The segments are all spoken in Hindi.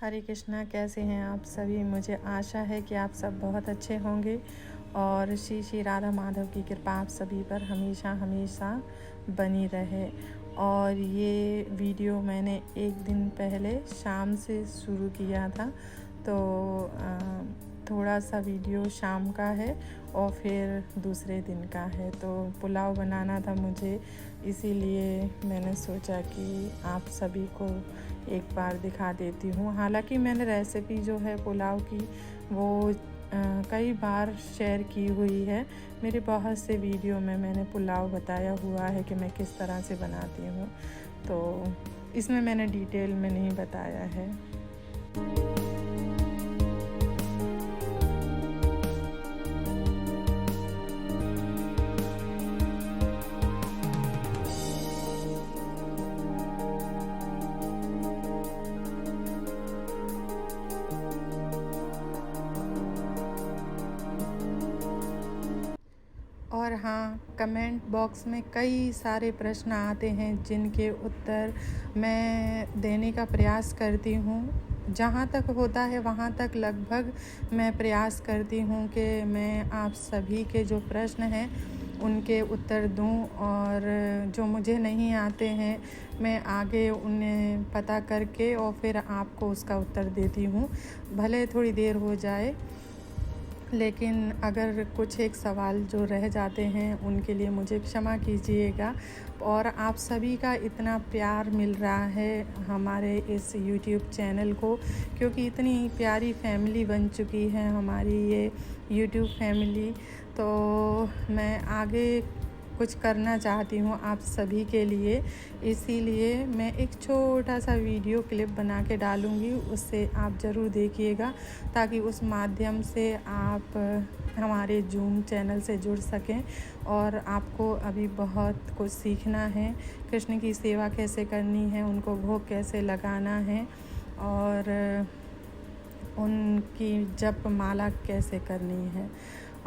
हरे कृष्णा। कैसे हैं आप सभी? मुझे आशा है कि आप सब बहुत अच्छे होंगे और श्री श्री राधा माधव की कृपा आप सभी पर हमेशा हमेशा बनी रहे। और ये वीडियो मैंने एक दिन पहले शाम से शुरू किया था, तो थोड़ा सा वीडियो शाम का है और फिर दूसरे दिन का है। तो पुलाव बनाना था मुझे, इसीलिए मैंने सोचा कि आप सभी को एक बार दिखा देती हूँ। हालांकि मैंने रेसिपी जो है पुलाव की वो कई बार शेयर की हुई है। मेरे बहुत से वीडियो में मैंने पुलाव बताया हुआ है कि मैं किस तरह से बनाती हूँ, तो इसमें मैंने डिटेल में नहीं बताया है। और हाँ, कमेंट बॉक्स में कई सारे प्रश्न आते हैं जिनके उत्तर मैं देने का प्रयास करती हूँ। जहाँ तक होता है वहाँ तक लगभग मैं प्रयास करती हूँ कि मैं आप सभी के जो प्रश्न हैं उनके उत्तर दूँ, और जो मुझे नहीं आते हैं मैं आगे उन्हें पता करके और फिर आपको उसका उत्तर देती हूँ। भले थोड़ी देर हो जाए, लेकिन अगर कुछ एक सवाल जो रह जाते हैं उनके लिए मुझे क्षमा कीजिएगा। और आप सभी का इतना प्यार मिल रहा है हमारे इस YouTube चैनल को, क्योंकि इतनी प्यारी फैमिली बन चुकी है हमारी ये YouTube फैमिली। तो मैं आगे कुछ करना चाहती हूँ आप सभी के लिए, इसीलिए मैं एक छोटा सा वीडियो क्लिप बना के डालूँगी, उससे आप ज़रूर देखिएगा ताकि उस माध्यम से आप हमारे जूम चैनल से जुड़ सकें। और आपको अभी बहुत कुछ सीखना है, कृष्ण की सेवा कैसे करनी है, उनको भोग कैसे लगाना है और उनकी जप माला कैसे करनी है।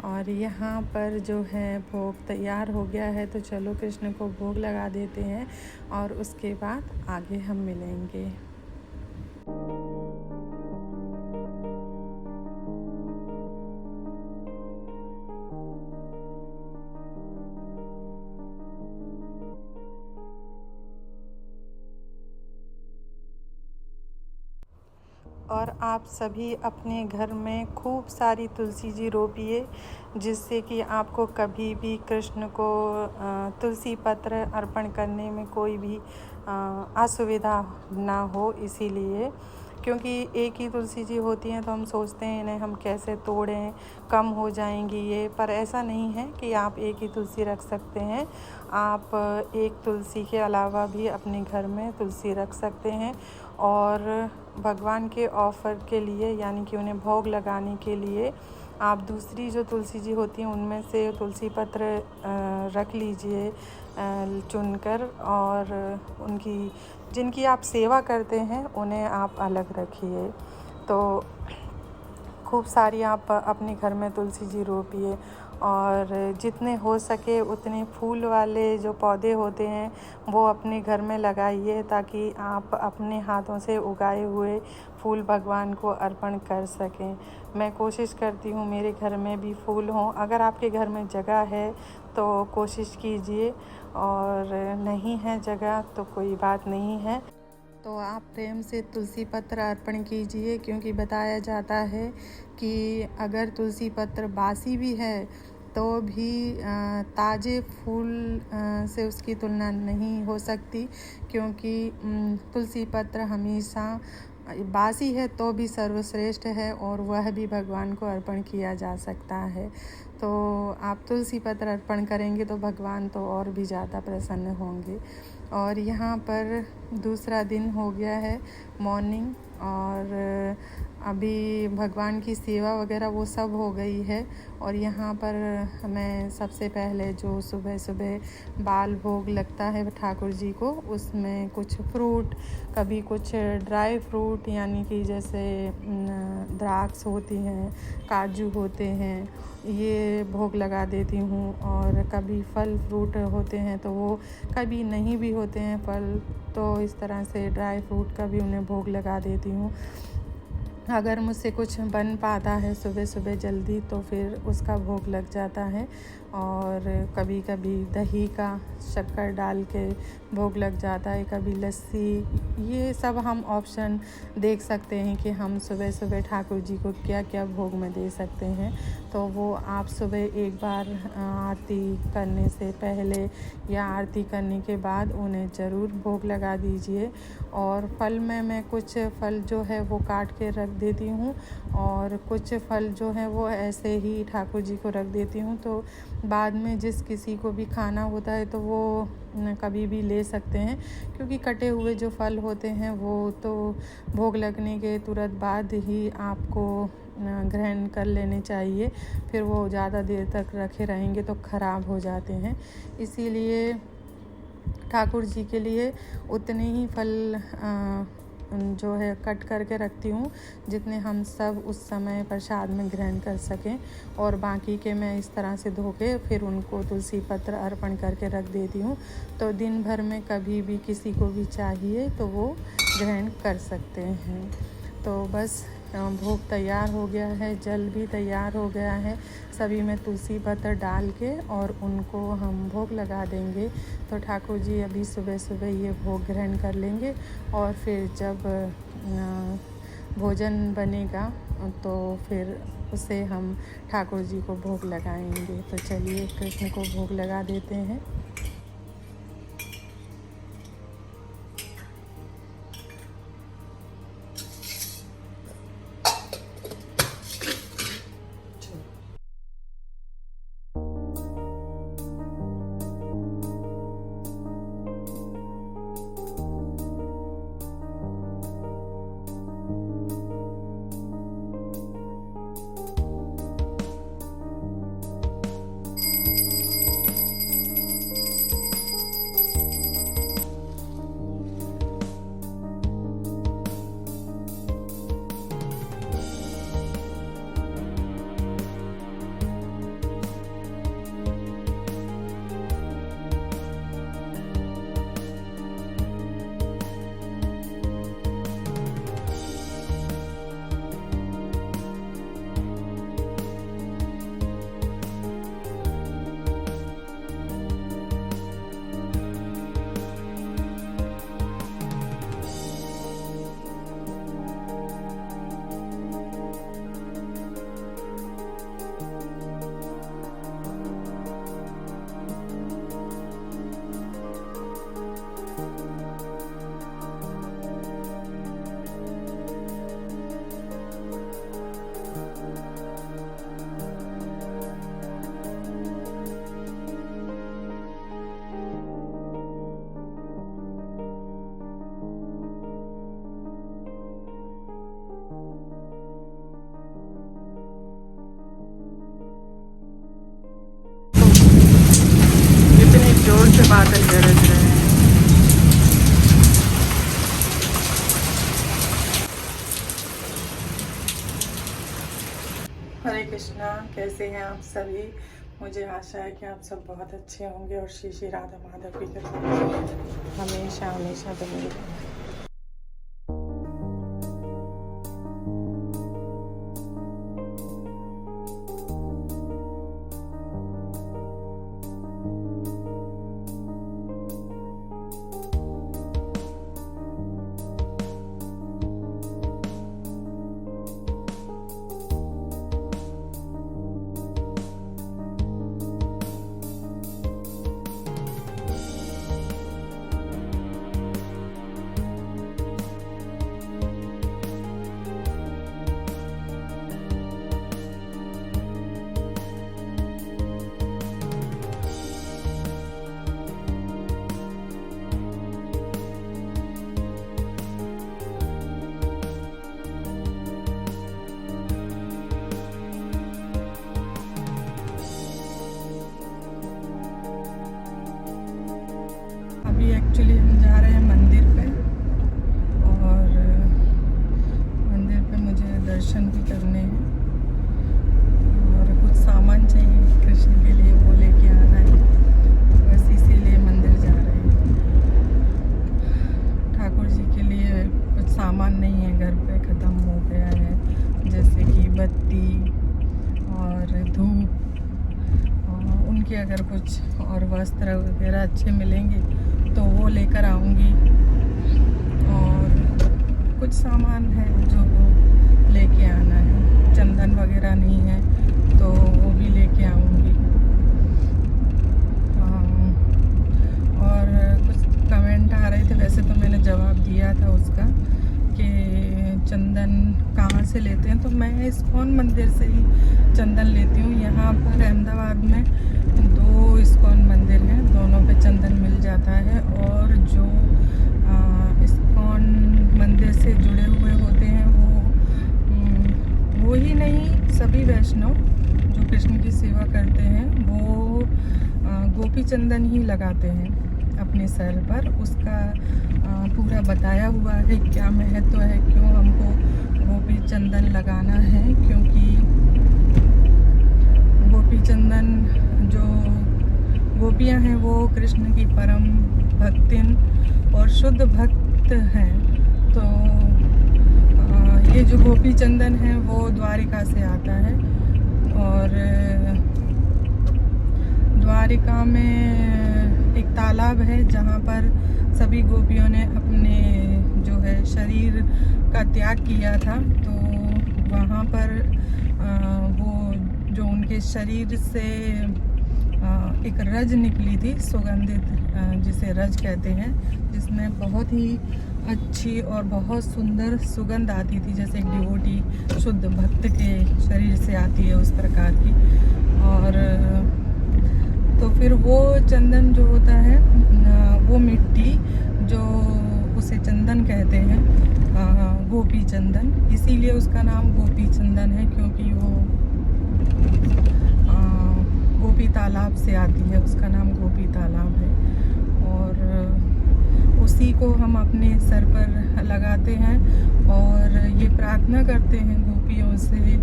और यहाँ पर जो है भोग तैयार हो गया है, तो चलो कृष्ण को भोग लगा देते हैं और उसके बाद आगे हम मिलेंगे। और आप सभी अपने घर में खूब सारी तुलसी जी रोपिए, जिससे कि आपको कभी भी कृष्ण को तुलसी पत्र अर्पण करने में कोई भी असुविधा ना हो। इसीलिए, क्योंकि एक ही तुलसी जी होती हैं तो हम सोचते हैं इन्हें हम कैसे तोड़ें, कम हो जाएंगी ये, पर ऐसा नहीं है कि आप एक ही तुलसी रख सकते हैं। आप एक तुलसी के अलावा भी अपने घर में तुलसी रख सकते हैं। और भगवान के ऑफ़र के लिए, यानी कि उन्हें भोग लगाने के लिए, आप दूसरी जो तुलसी जी होती हैं उनमें से तुलसी पत्र रख लीजिए चुनकर, और उनकी जिनकी आप सेवा करते हैं उन्हें आप अलग रखिए। तो खूब सारी आप अपने घर में तुलसी जी रोपिए, और जितने हो सके उतने फूल वाले जो पौधे होते हैं वो अपने घर में लगाइए, ताकि आप अपने हाथों से उगाए हुए फूल भगवान को अर्पण कर सकें। मैं कोशिश करती हूँ मेरे घर में भी फूल हों। अगर आपके घर में जगह है तो कोशिश कीजिए, और नहीं है जगह तो कोई बात नहीं है, तो आप प्रेम से तुलसी पत्र अर्पण कीजिए। क्योंकि बताया जाता है कि अगर तुलसी पत्र बासी भी है तो भी ताज़े फूल से उसकी तुलना नहीं हो सकती, क्योंकि तुलसी पत्र हमेशा बासी है तो भी सर्वश्रेष्ठ है, और वह भी भगवान को अर्पण किया जा सकता है। तो आप तुलसी पत्र अर्पण करेंगे तो भगवान तो और भी ज़्यादा प्रसन्न होंगे। और यहाँ पर दूसरा दिन हो गया है मॉर्निंग, और अभी भगवान की सेवा वगैरह वो सब हो गई है। और यहाँ पर मैं सबसे पहले जो सुबह सुबह बाल भोग लगता है ठाकुर जी को, उसमें कुछ फ्रूट, कभी कुछ ड्राई फ्रूट यानी कि जैसे द्राक्ष होती हैं, काजू होते हैं, ये भोग लगा देती हूँ। और कभी फल फ्रूट होते हैं तो वो, कभी नहीं भी होते हैं फल, तो इस तरह से ड्राई फ्रूट का भी उन्हें भोग लगा देती हूँ। अगर मुझसे कुछ बन पाता है सुबह सुबह जल्दी तो फिर उसका भोग लग जाता है। और कभी कभी दही का शक्कर डाल के भोग लग जाता है, कभी लस्सी। ये सब हम ऑप्शन देख सकते हैं कि हम सुबह सुबह ठाकुर जी को क्या क्या भोग में दे सकते हैं। तो वो आप सुबह एक बार आरती करने से पहले या आरती करने के बाद उन्हें ज़रूर भोग लगा दीजिए। और फल में मैं कुछ फल जो है वो काट के रख देती हूँ, और कुछ फल जो है वो ऐसे ही ठाकुर जी को रख देती हूँ। तो बाद में जिस किसी को भी खाना होता है तो वो कभी भी ले सकते हैं, क्योंकि कटे हुए जो फल होते हैं वो तो भोग लगने के तुरंत बाद ही आपको ग्रहण कर लेने चाहिए। फिर वो ज़्यादा देर तक रखे रहेंगे तो ख़राब हो जाते हैं। इसीलिए ठाकुर जी के लिए उतने ही फल जो है कट करके रखती हूँ जितने हम सब उस समय प्रसाद में ग्रहण कर सकें, और बाकी के मैं इस तरह से धो के फिर उनको तुलसी पत्र अर्पण करके रख देती हूँ। तो दिन भर में कभी भी किसी को भी चाहिए तो वो ग्रहण कर सकते हैं। तो बस भोग तैयार हो गया है, जल भी तैयार हो गया है। सभी में तुलसी पत्र डाल के और उनको हम भोग लगा देंगे। तो ठाकुर जी अभी सुबह सुबह ये भोग ग्रहण कर लेंगे, और फिर जब भोजन बनेगा तो फिर उसे हम ठाकुर जी को भोग लगाएंगे। तो चलिए कृष्ण को भोग लगा देते हैं। जोर से बादल गरज रहे हैं। हरे कृष्णा, कैसे हैं आप सभी? मुझे आशा है कि आप सब बहुत अच्छे होंगे और श्री श्री राधा माधव की कृपा हमेशा हमेशा बनी रहे। अभी एक्चुअली हम जा रहे हैं मंदिर पे, और मंदिर पे मुझे दर्शन भी करने हैं, और कुछ सामान चाहिए कृष्ण के लिए, वो लेके आना है। बस इसीलिए मंदिर जा रहे हैं। ठाकुर जी के लिए कुछ सामान नहीं है, घर पे ख़त्म हो गया है। अगरबत्ती और धूप, और उनके अगर कुछ और वस्त्र वगैरह अच्छे मिलेंगे तो वो लेकर आऊँगी। और कुछ सामान है जो लेके आना है, चंदन वगैरह नहीं है तो वो भी लेके आऊँगी। और कुछ कमेंट आ रहे थे, वैसे तो मैंने जवाब दिया था उसका कि चंदन कहाँ से लेते हैं, तो मैं इस्कॉन मंदिर से ही चंदन लेती हूँ। यहाँ पर अहमदाबाद में 2 इस्कॉन मंदिर हैं, दोनों पे चंदन मिल जाता है। और जो इस्कॉन मंदिर से जुड़े हुए होते हैं वो ही नहीं, सभी वैष्णव जो कृष्ण की सेवा करते हैं वो गोपी चंदन ही लगाते हैं अपने सर पर। उसका पूरा बताया हुआ है क्या महत्व है, क्यों हमको गोपी चंदन लगाना है। क्योंकि गोपी चंदन, जो गोपियां हैं वो कृष्ण की परम भक्तिन और शुद्ध भक्त हैं। तो ये जो गोपी चंदन है वो द्वारिका से आता है। और द्वारिका में एक तालाब है जहाँ पर सभी गोपियों ने अपने जो है शरीर का त्याग किया था। तो वहाँ पर वो जो उनके शरीर से एक रज निकली थी, सुगंधित, जिसे रज कहते हैं, जिसमें बहुत ही अच्छी और बहुत सुंदर सुगंध आती थी, जैसे एक डिवोटी शुद्ध भक्त के शरीर से आती है उस प्रकार की। और तो फिर वो चंदन जो होता है, वो मिट्टी जो उसे चंदन कहते हैं, गोपी चंदन, इसीलिए उसका नाम गोपी चंदन है, क्योंकि वो गोपी तालाब से आती है, उसका नाम गोपी तालाब है। और उसी को हम अपने सर पर लगाते हैं और ये प्रार्थना करते हैं गोपियों से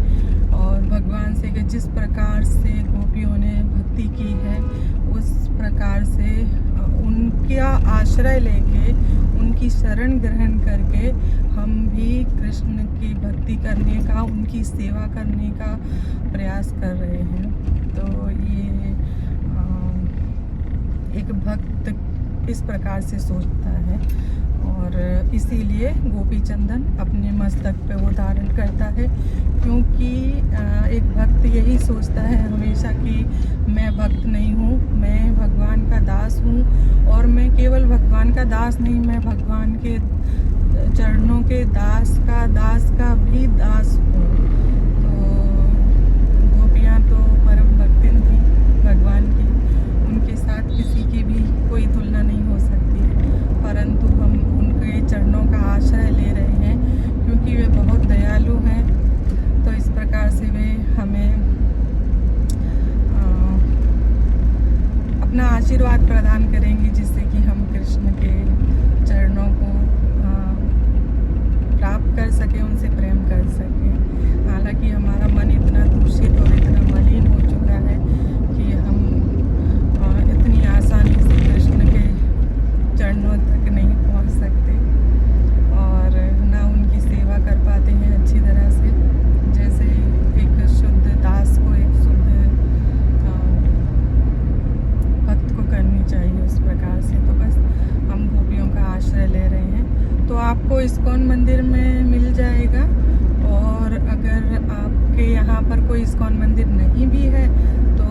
और भगवान से कि जिस प्रकार से गोपियों ने भक्ति की है उस प्रकार से उनका आश्रय लेके, उनकी शरण ग्रहण करके हम भी कृष्ण की भक्ति करने का, उनकी सेवा करने का प्रयास कर रहे हैं। तो ये एक भक्त इस प्रकार से सोचता है और इसीलिए गोपी चंदन अपने मस्तक पे वो धारण करता है। क्योंकि एक भक्त यही सोचता है हमेशा कि मैं भक्त नहीं हूँ, मैं भगवान का दास हूँ। और मैं केवल भगवान का दास नहीं, मैं भगवान के चरणों के दास का भी दास हूँ। तो गोपियाँ तो परम भक्तिन थी भगवान की, उनके साथ किसी की भी कोई तुलना नहीं हो सकती है। परंतु हम उनके चरणों का आश्रय ले रहे हैं क्योंकि वे बहुत दयालु हैं। तो इस प्रकार से वे हमें अपना आशीर्वाद प्रदान करेंगी, जिससे कि हम कृष्ण के चरणों को प्राप्त कर सकें, उनसे प्रेम कर सकें। हालांकि हमारा मन इतना दूषित और इतना मलिन हो चुका है कि हम इतनी आसानी से कृष्ण के चरणों तक नहीं पहुंच सकते और ना उनकी सेवा कर पाते हैं अच्छी तरह से, जैसे एक शुद्ध दास को, एक शुद्ध भक्त को करनी चाहिए उस प्रकार से। तो बस हम गोपियों का आश्रय ले रहे हैं। तो आपको इस्कॉन मंदिर में मिल जाएगा। और अगर आपके यहाँ पर कोई इस्कॉन मंदिर नहीं भी है तो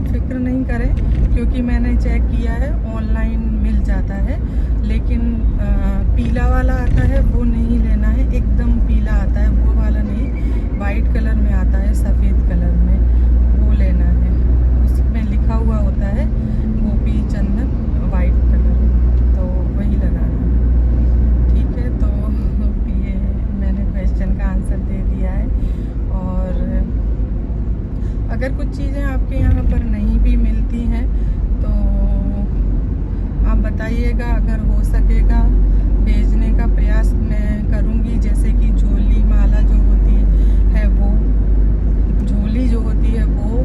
फिक्र नहीं करें, क्योंकि मैंने चेक किया है ऑनलाइन मिल जाता है। लेकिन पीला वाला आता है वो नहीं लेना है, एकदम पीला आता है वो वाला नहीं, वाइट कलर में आता है, सफ़ेद कलर में, वो लेना है। उसमें लिखा हुआ होता है गोपी चंदन वाइट कलर, तो वही लगाना है। ठीक है, तो ये मैंने क्वेश्चन का आंसर दे दिया है। और अगर कुछ चीज़ें आपके यहाँ पर नहीं भी मिलती हैं तो आप बताइएगा, अगर हो सकेगा भेजने का प्रयास मैं करूँगी। जैसे कि झोली माला जो होती है वो, झोली जो होती है वो,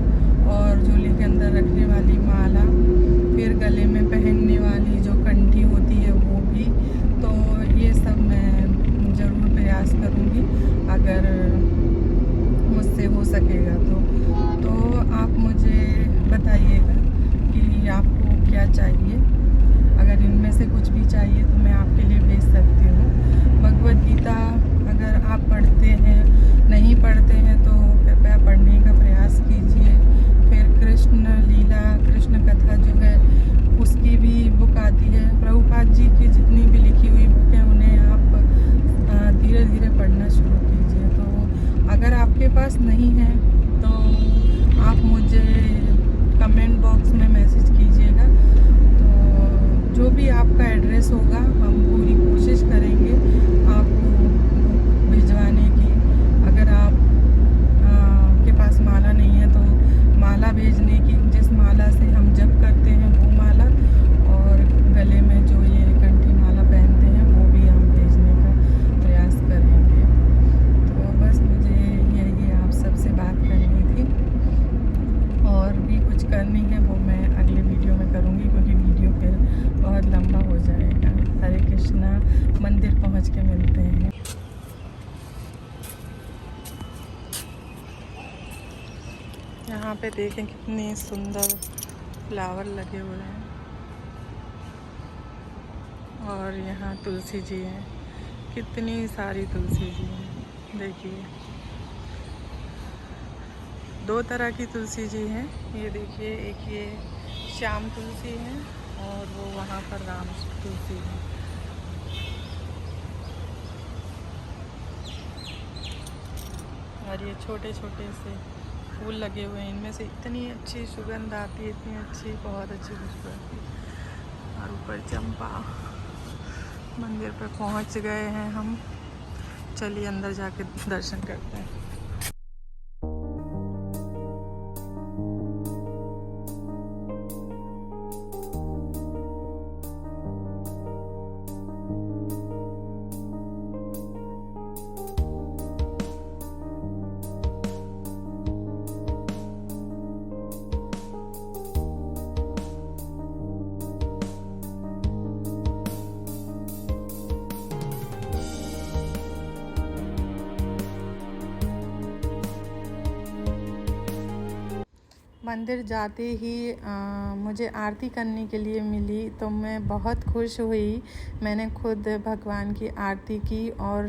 और झोली के अंदर रखने वाली माला, फिर गले में पहनने वाली जो कंठी होती है वो भी। तो ये सब मैं ज़रूर प्रयास करूँगी। अगर से हो सकेगा तो आप मुझे बताइएगा कि आपको क्या चाहिए। अगर इनमें से कुछ भी चाहिए तो मैं आपके लिए भेज सकती हूँ। भगवद गीता अगर आप पढ़ते हैं, नहीं पढ़ते हैं तो कृपया पढ़ने का प्रयास कीजिए। फिर कृष्ण लीला, कृष्ण कथा जो है उसकी भी बुक आती है। प्रभुपाद जी की जितनी भी लिखी हुई बुक हैं उन्हें आप धीरे धीरे पढ़ना शुरू कीजिए। तो अगर आपके पास नहीं है तो आप मुझे कमेंट बॉक्स में मैसेज कीजिएगा। तो जो भी आपका एड्रेस होगा हम पूरी कोशिश करेंगे आपको बुक भिजवाने की। अगर आप के पास माला नहीं है तो माला भेजने की, जिस माला से हम जप करते हैं वो माला, और गले में जो ये कंठी माला पहनते हैं वो भी हम भेजने का प्रयास करेंगे। तो बस मुझे यही आप सबसे बात करनी थी, और भी कुछ करनी है वो मैं अगले वीडियो में करूँगी क्योंकि वीडियो फिर बहुत लंबा हो जाएगा। हरे कृष्णा। मंदिर पहुँच के मिलते हैं। यहाँ पे देखें कितने सुंदर फ्लावर लगे हुए हैं, और यहाँ तुलसी जी हैं, कितनी सारी तुलसी जी हैं। देखिए 2 तरह की तुलसी जी हैं। ये देखिए, एक ये श्याम तुलसी है और वो वहाँ पर राम तुलसी है। और ये छोटे छोटे से फूल लगे हुए हैं, इनमें से इतनी अच्छी सुगंध आती है, इतनी अच्छी, बहुत अच्छी खुशबू आती है। और ऊपर चंपा। मंदिर पर पहुंच गए हैं हम। चलिए अंदर जाके दर्शन करते हैं। मंदिर जाते ही मुझे आरती करने के लिए मिली तो मैं बहुत खुश हुई। मैंने खुद भगवान की आरती की, और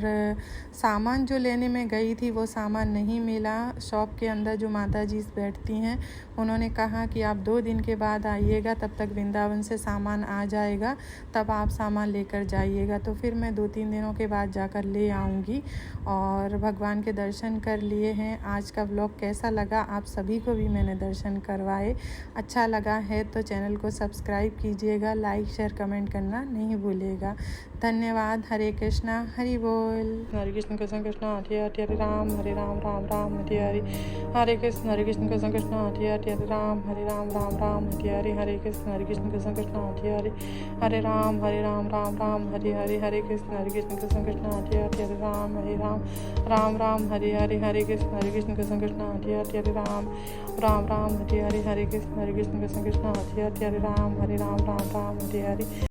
सामान जो लेने में गई थी वो सामान नहीं मिला। शॉप के अंदर जो माता जी बैठती हैं उन्होंने कहा कि आप 2 दिन के बाद आइएगा, तब तक वृंदावन से सामान आ जाएगा, तब आप सामान लेकर जाइएगा। तो फिर मैं 2-3 दिनों के बाद जाकर ले आऊँगी। और भगवान के दर्शन कर लिए हैं। आज का व्लॉग कैसा लगा? आप सभी को भी मैंने दर्शन करवाए। अच्छा लगा है तो चैनल को सब्सक्राइब कीजिएगा, लाइक शेयर कमेंट करना नहीं भूलिएगा। धन्यवाद। हरे कृष्णा, हरि बोल। हरे कृष्ण कृष्ण कृष्ण हरे हरे, हरे राम राम राम हरे हरे। हरे कृष्ण कृष्ण कृष्ण हरे हरे, हरे राम राम हरे हरे। हरे कृष्ण कृष्ण कृष्ण हरे हरे, हरे राम राम हरे हरे। हरे कृष्ण कृष्ण कृष्ण हरे हरे, हरे राम राम हरे हरे। हरे कृष्ण कृष्ण कृष्ण हरे हरे, हरे राम राम हरे हरे। हरे कृष्ण कृष्ण कृष्ण हरे हरे, हरे राम राम हरे हरे।